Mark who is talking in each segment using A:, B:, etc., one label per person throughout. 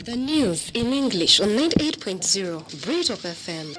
A: The news in English on 98.0 Britop FM.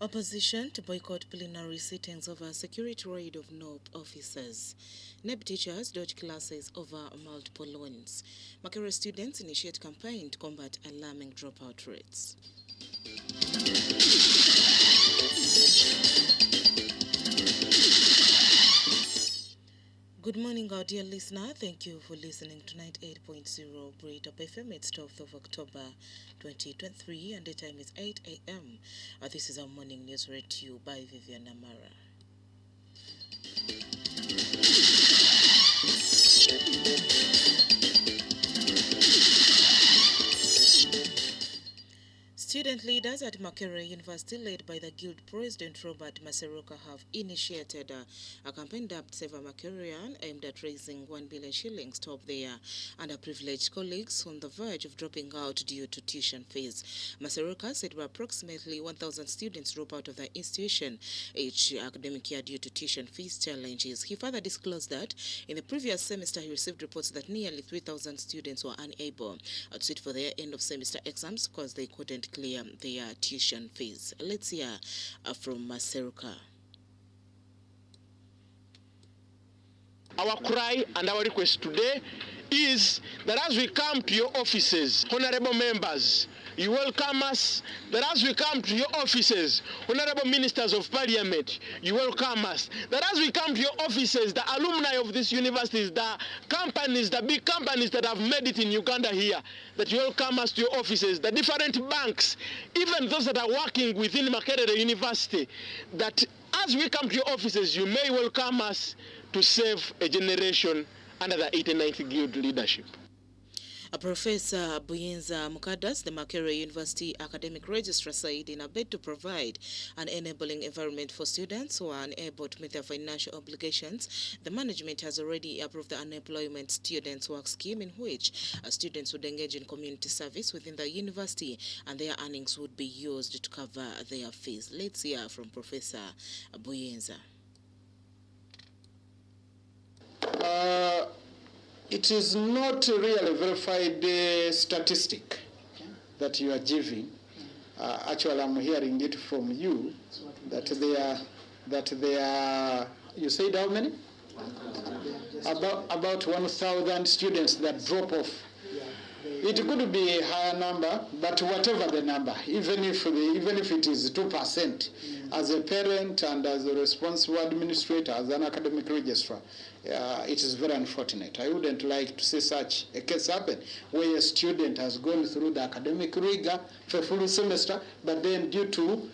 B: Opposition to boycott plenary sittings over security raid of NOP officers. NEB teachers dodge classes over multiple loans. Makerere students initiate campaign to combat alarming dropout rates. Good morning, our dear listener. Thank you for listening to 98.0 Britop FM. It's 12th of October 2023 and the time is 8 a.m. This is our morning news read to you by Vivian Amara. Student leaders at Makerere University, led by the Guild President Robert Maseruka, have initiated a campaign dubbed Save a Makerean, aimed at raising 1 billion shillings to help their underprivileged colleagues on the verge of dropping out due to tuition fees. Maseruka said approximately 1,000 students drop out of the institution each academic year due to tuition fees challenges. He further disclosed that in the previous semester he received reports that nearly 3,000 students were unable to sit for their end of semester exams because they couldn't clear their tuition fees. Let's hear from Maseruka.
C: Our cry and our request today is that as we come to your offices, honorable members, you welcome us. That as we come to your offices, honorable ministers of parliament, you welcome us. That as we come to your offices, the alumni of these universities, the companies, the big companies that have made it in Uganda here, that you welcome us to your offices, the different banks, even those that are working within Makerere University, that as we come to your offices, you may welcome us to save a generation under the 89th Guild leadership.
B: Professor Buyenza Mukadas, the Makerere University Academic Registrar, said in a bid to provide an enabling environment for students who are unable to meet their financial obligations, the management has already approved the Unemployment Students Work Scheme, in which students would engage in community service within the university and their earnings would be used to cover their fees. Let's hear from Professor Buyenza.
D: It is not really verified statistic that you are giving. Actually, I'm hearing it from you that they are. You said how many? About 1,000 students that drop off. It could be a higher number, but whatever the number, even if it is 2%, as a parent and as a responsible administrator, as an academic registrar, it is very unfortunate. I wouldn't like to see such a case happen, where a student has gone through the academic rigor for a full semester, but then due to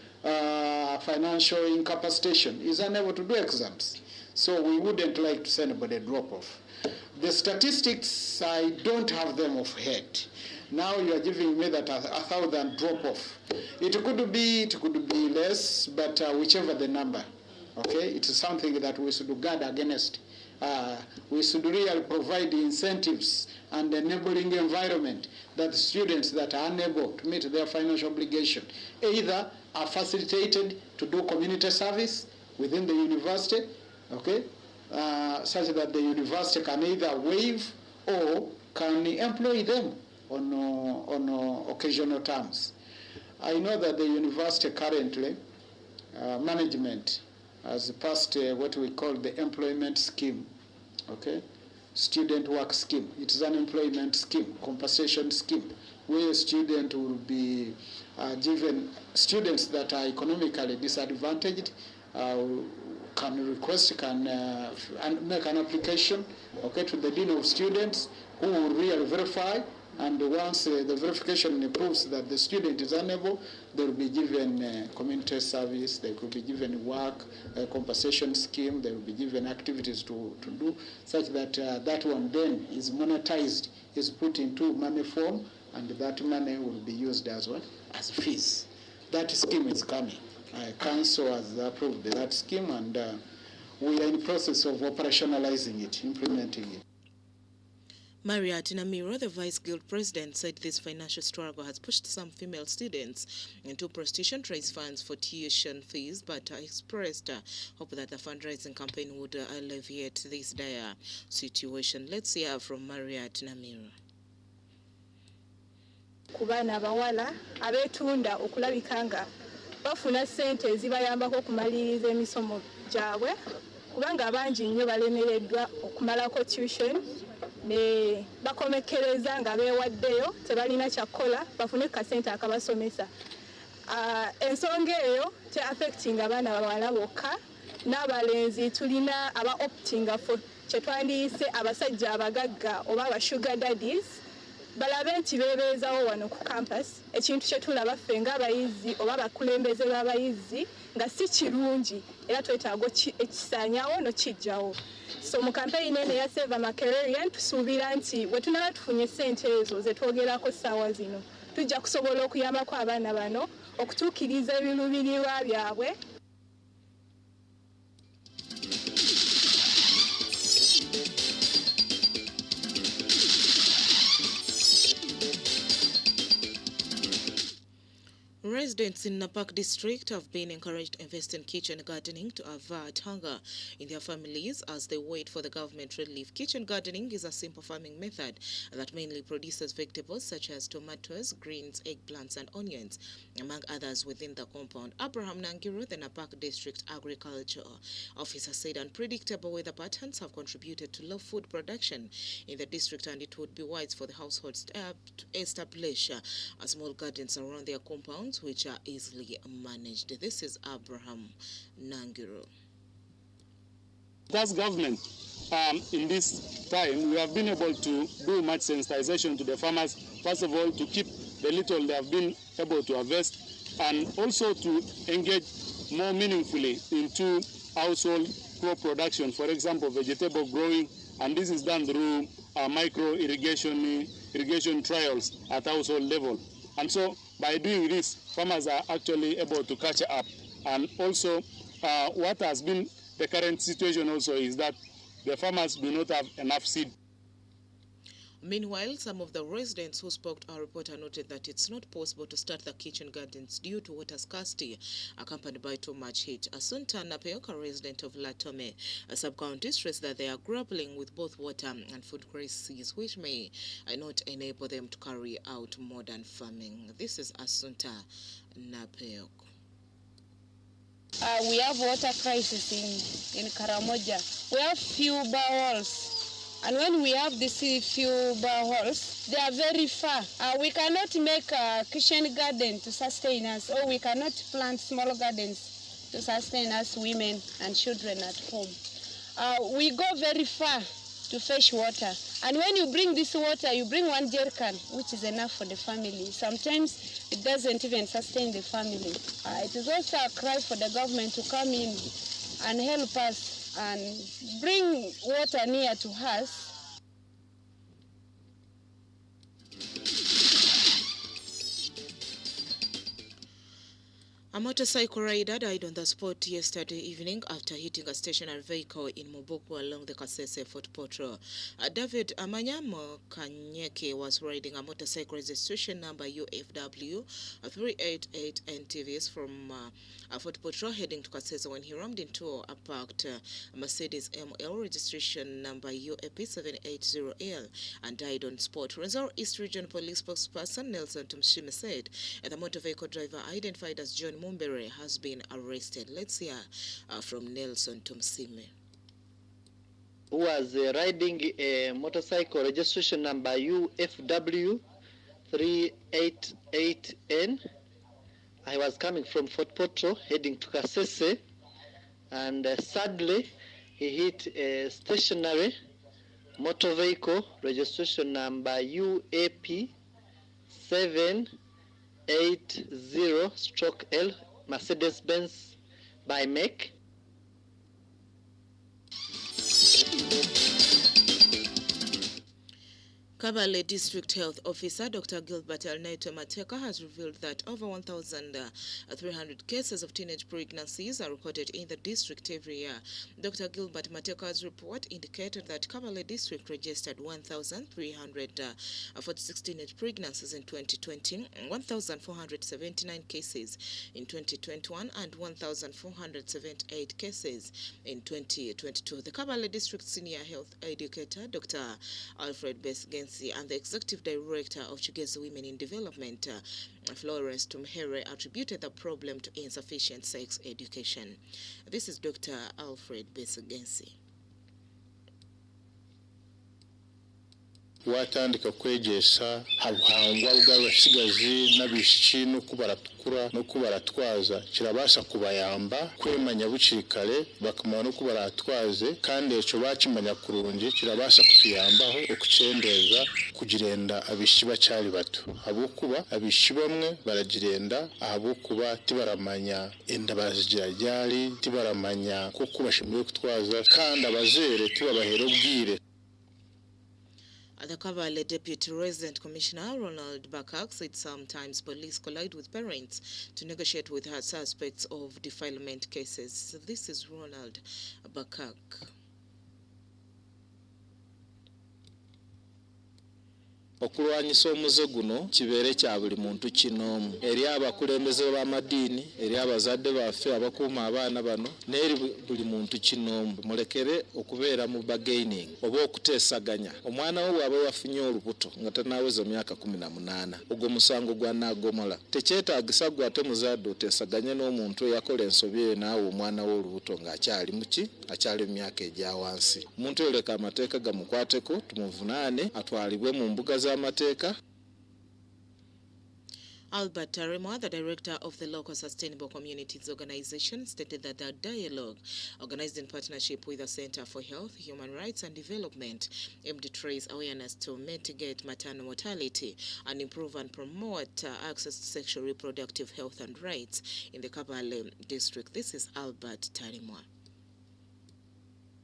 D: financial incapacitation is unable to do exams. So we wouldn't like to see anybody drop off. The statistics, I don't have them off head. Now you are giving me that 1,000 drop off. It could be less, but whichever the number, okay, it is something that we should guard against. We should really provide incentives and enabling environment that the students that are unable to meet their financial obligation either are facilitated to do community service within the university, okay, such that the university can either waive or can employ them on occasional terms. I know that the university currently, management has passed what we call the employment scheme, okay? Student work scheme. It is an employment scheme, compensation scheme, where a student will be given, students that are economically disadvantaged can request, can make an application, okay, to the Dean of Students, who will really verify, and once the verification proves that the student is unable, they will be given community service, they could be given work, compensation scheme, they will be given activities to do, such that that one then is monetized, is put into money form, and that money will be used as what? As fees. That scheme is coming. Council has approved that scheme, and we are in the process of operationalizing it, implementing it.
B: Marriott Namiro, the Vice Guild President, said this financial struggle has pushed some female students into prostitution to raise funds for tuition fees, but expressed hope that the fundraising campaign would alleviate this dire situation. Let's hear from Marriott Namiro.
E: Kubana bawala abetunda okulabika nga bafuna ssente ezibayambako okumaliriza emisomo gyabwe kubanga abangi nnyo balemereddwa okumalako tuition ne bakomekereza nga beewaddeyo tebalina kyakola bafune kasente akabasomesa. Ensonga eyo te affecting abaana bawala bokka n'abalenzi tulina aba opting for kye twandiyise abasajja abagagga oba aba sugar daddies balabe nti beebeezawo wano ku campus ekintu kye tulaba ffe ng'abayizi oba abakulembeze b'abayizi nga si kirungi era twetaaga ekisaanyawo n'okijjawo. So mu campaign eno ya Save Makerere tusuubira nti bwe tunaba tufunye ssente ezo ze twogerako ssaawa zino tujja kusobola okuyambako abaana bano okutuukiriza ebiruubirirwa byabwe.
B: Residents in Napak district have been encouraged to invest in kitchen gardening to avert hunger in their families as they wait for the government relief. Kitchen gardening is a simple farming method that mainly produces vegetables such as tomatoes, greens, eggplants, and onions, among others within the compound. Abraham Nangiro, the Napak district agriculture officer, said unpredictable weather patterns have contributed to low food production in the district, and it would be wise for the households to establish small gardens around their compounds, which are easily managed. This is Abraham Nangiro.
F: As government, in this time, we have been able to do much sensitization to the farmers, first of all, to keep the little they have been able to harvest, and also to engage more meaningfully into household crop production, for example, vegetable growing, and this is done through micro irrigation trials at household level. And so by doing this, farmers are actually able to catch up. And also, what has been the current situation also is that the farmers do not have enough seed.
B: Meanwhile, some of the residents who spoke to our reporter noted that it's not possible to start the kitchen gardens due to water scarcity, accompanied by too much heat. Asunta Napeok, a resident of Latome, a sub-county, stressed that they are grappling with both water and food crises, which may not enable them to carry out modern farming. This is Asunta Napeok.
G: We have water crisis in Karamoja. We have few boreholes. And when we have these few boreholes, they are very far. We cannot make a kitchen garden to sustain us, or we cannot plant small gardens to sustain us women and children at home. We go very far to fetch water. And when you bring this water, you bring one jerrycan, which is enough for the family. Sometimes it doesn't even sustain the family. It is also a cry for the government to come in and help us and bring water near to us.
B: A motorcycle rider died on the spot yesterday evening after hitting a stationary vehicle in Moboku along the Kasese Fort Portal. David Amanyamo Kanyeke was riding a motorcycle registration number UFW 388 NTVs from Fort Portal heading to Kasese when he rammed into a parked Mercedes ML registration number UAP 780L and died on spot. Renzaro East Region Police spokesperson Nelson Tumshime said the motor vehicle driver, identified as John Mumbere, has been arrested. Let's hear from Nelson Tumsime.
H: Who was riding a motorcycle registration number UFW 388N. I was coming from Fort Portal heading to Kasese, and sadly he hit a stationary motor vehicle registration number UAP 780/L Mercedes-Benz by make.
B: Kabale District Health Officer Dr. Gilbert Alneto Mateka has revealed that over 1,300 cases of teenage pregnancies are recorded in the district every year. Dr. Gilbert Mateka's report indicated that Kabale District registered 1,346 teenage pregnancies in 2020, 1,479 cases in 2021, and 1,478 cases in 2022. The Kabale District Senior Health Educator Dr. Alfred Besgensi and the Executive Director of Chigezo Women in Development, Florence Tumhere, attributed the problem to insufficient sex education. This is Dr. Alfred Besgensi.
C: watandika kwegesa habuhangwa bw'abasigazi n'abishiki no kubaratukura no kubaratwaza kirabasha kubayamba kwemanya bucikare bakamana no kubaratwaze kandi eco bakimanya kurungi kirabasha kutuyambaho okucendeza kugirenda abishi bacyari bato habukuba abishi bamwe baragirenda ahabukuba tibaramanya enda bazigira ryari tibaramanya ko kubashimiye kutwaza kandi abazere tibabahera ubwire.
B: The Kabale Deputy Resident Commissioner Ronald Bakak said sometimes police collide with parents to negotiate with her suspects of defilement cases. This is Ronald Bakak.
I: Okulwanyisa omuze guno kibere kya buli muntu kinomu eri abakulembeze b'amadini eri abazadde baffe abakuuma abaana bano n'eri buli muntu kinomu mulekere okubeera mu bargaining oba okuteesaganya omwana wo bw'aba yafunye olubuto nga tanaaweza myaka 18 ogwo musango gwanaagomola tekyetaagisa gwe ate muzadde oteesaganye n'omuntu eyakola ensobi eyo naawe omwana wo olubuto ng'akyali muki akyali mu myaka egya wansi omuntu oyo leka amateeka gamukwateko tumuvunaane atwalibwe mu mbuga z'amateeka.
B: Albert Tarema, the director of the Local Sustainable Communities Organization, stated that the dialogue, organized in partnership with the Center for Health, Human Rights and Development, aimed to raise awareness to mitigate maternal mortality and improve and promote access to sexual reproductive health and rights in the Kabale district. This is Albert Tarema.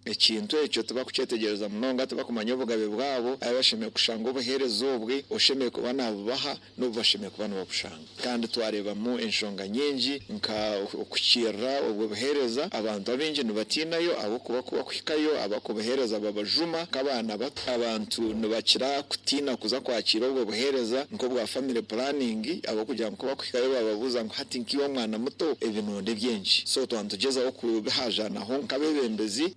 I: Ekintu ekyo tebakukyetegereza munonga tebakumanya obugabe bwabo abashemeye kushanga obuherezo obwe oshemeye kuba nabubaha n'obashemeye kuba nabushanga kandi twarebamu enshonga nyingi nka okukirra obwo buhereza abantu abingi nibatinayo abo kuba kuhikayo abakubuhereza babajuma kabana bato abantu nibakira kutina kuza kwakira obwo buhereza nko bwa family planning abo kugira ngo bakuhikayo bababuza ngo hati nkiyo mwana muto ebinonde byinshi so twantugeza okubihaja naho nkabebembezi.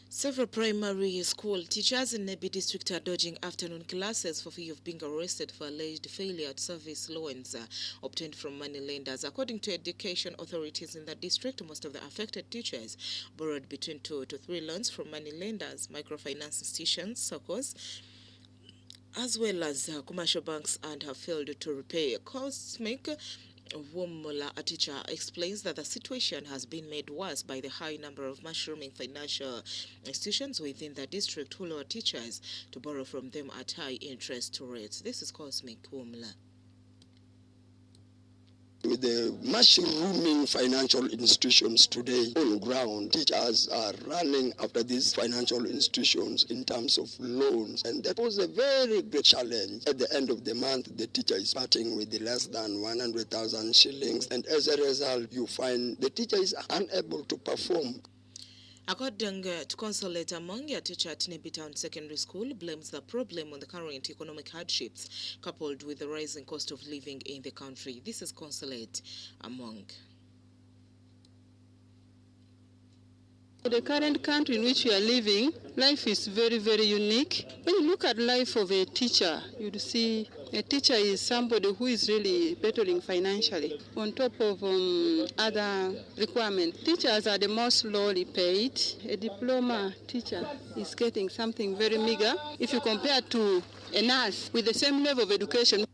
B: Several primary school teachers in Nebi district are dodging afternoon classes for fear of being arrested for alleged failure to service loans obtained from money lenders. According to education authorities in the district, most of the affected teachers borrowed between 2 to 3 loans from money lenders, microfinance institutions, SACCOs, as well as commercial banks, and have failed to repay. Cosmic Womola, a teacher, explains that the situation has been made worse by the high number of mushrooming financial institutions within the district who lure teachers to borrow from them at high interest rates. This is Cosmic Womola.
J: With the mushrooming financial institutions today on ground, teachers are running after these financial institutions in terms of loans. And that was a very great challenge. At the end of the month, the teacher is parting with less than 100,000 shillings. And as a result, you find the teacher is unable to perform.
B: According to Consulate Among, a teacher at Nebi Town Secondary School blames the problem on the current economic hardships coupled with the rising cost of living in the country. This is Consulate Among.
K: The current country in which we are living, life is very, very unique. When you look at life of a teacher, you'd see a teacher is somebody who is really battling financially on top of other requirements. Teachers are the most lowly paid. A diploma teacher is getting something very meager if you compare to a nurse with the same level of education.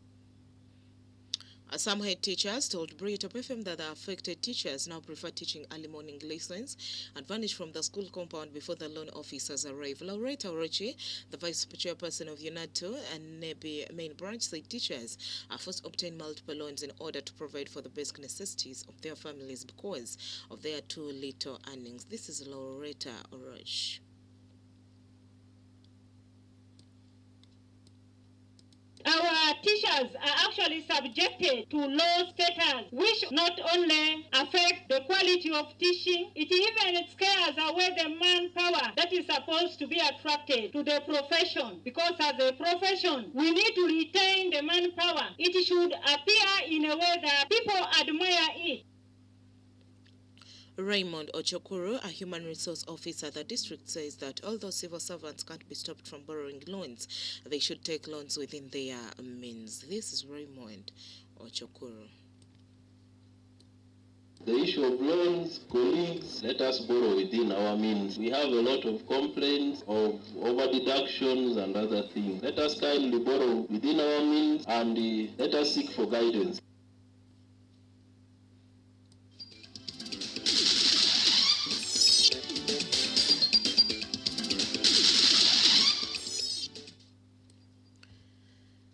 B: Some head teachers told Britop FM that the affected teachers now prefer teaching early morning lessons and vanish from the school compound before the loan officers arrive. Laureta Orochi, the vice chairperson of UNATO and NEBI main branch, said teachers are forced to obtain multiple loans in order to provide for the basic necessities of their families because of their too little earnings. This is Laureta Orochi.
L: Our teachers are actually subjected to low status, which not only affect the quality of teaching, it even scares away the manpower that is supposed to be attracted to the profession. Because as a profession, we need to retain the manpower. It should appear in a way that people admire it.
B: Raymond Ochokoro, a human resource officer at the district, says that although civil servants can't be stopped from borrowing loans, they should take loans within their means. This is Raymond Ochokoro.
M: The issue of loans, colleagues, let us borrow within our means. We have a lot of complaints of over-deductions and other things. Let us kindly borrow within our means and let us seek for guidance.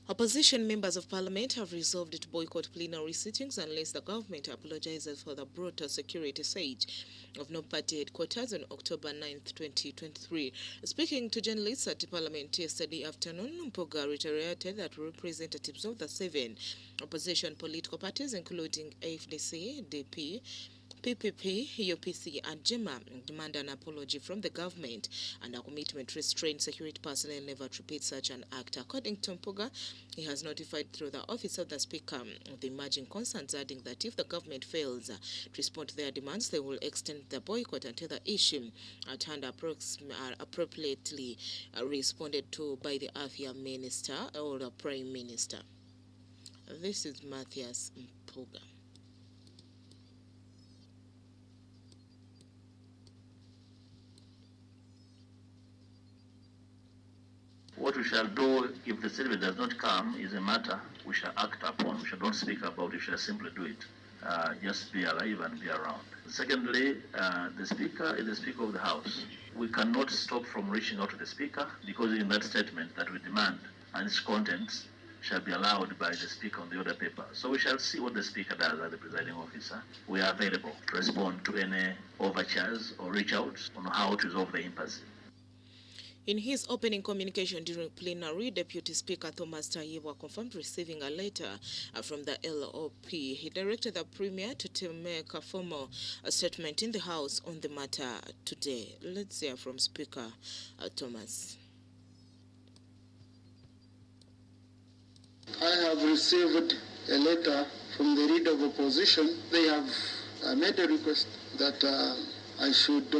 B: Opposition members of parliament have resolved to boycott plenary sittings unless the government apologizes for the brutal security siege of no party headquarters on October 9th, 2023. Speaking to journalists at Parliament yesterday afternoon, Mpoga reiterated that representatives of the 7 opposition political parties, including AFDC, DP, PPP, UPC and JEMA, demand an apology from the government and a commitment to restrain security personnel never to repeat such an act. According to Mpoga, he has notified through the office of the Speaker of the emerging concerns, adding that if the government fails to respond to their demands, they will extend the boycott until the issue at hand appropriately responded to by the Afia Minister or the Prime Minister. This is Matthias Mpoga.
N: What we shall do if the statement does not come is a matter we shall act upon. We shall not speak about it, we shall simply do it. Just be alive and be around. Secondly, the Speaker is the Speaker of the House. We cannot stop from reaching out to the Speaker because in that statement that we demand and its contents shall be allowed by the Speaker on the order paper. So we shall see what the Speaker does as the presiding officer. We are available to respond to any overtures or reach out on how to resolve the impasse.
B: In his opening communication during plenary, Deputy Speaker Thomas Tayebwa confirmed receiving a letter from the LOP. He directed the Premier to make a formal statement in the House on the matter today. Let's hear from Speaker Thomas.
O: I have received a letter from the leader of opposition. They have made a request that I should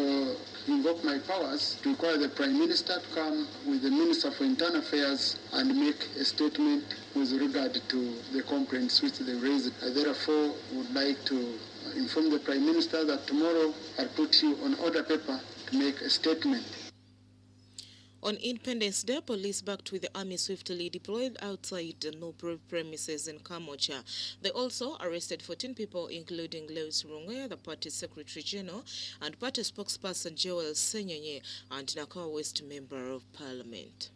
O: invoke my powers to require the Prime Minister to come with the Minister for Internal Affairs and make a statement with regard to the complaints which they raised. I therefore would like to inform the Prime Minister that tomorrow I'll put you on order paper to make a statement.
B: On Independence Day, police backed with the army swiftly deployed outside the Nobre premises in Kamocha. They also arrested 14 people, including Lewis Rungwe, the party secretary general, and party spokesperson Joel Senyenye, and Nakawa West member of parliament.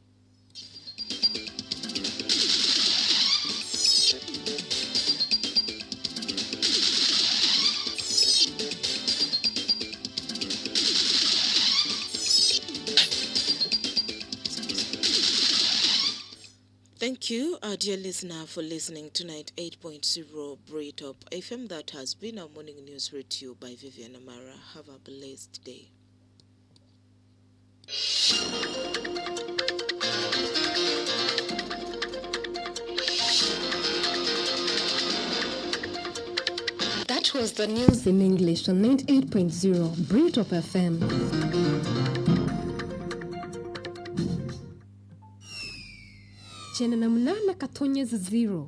B: Thank you, our dear listener, for listening tonight. 8.0 Britop FM. That has been our morning news read to you by Vivian Amara. Have a blessed day.
A: That was the news in English on 98.0 Britop FM. Chena na mnana katonyeza 0.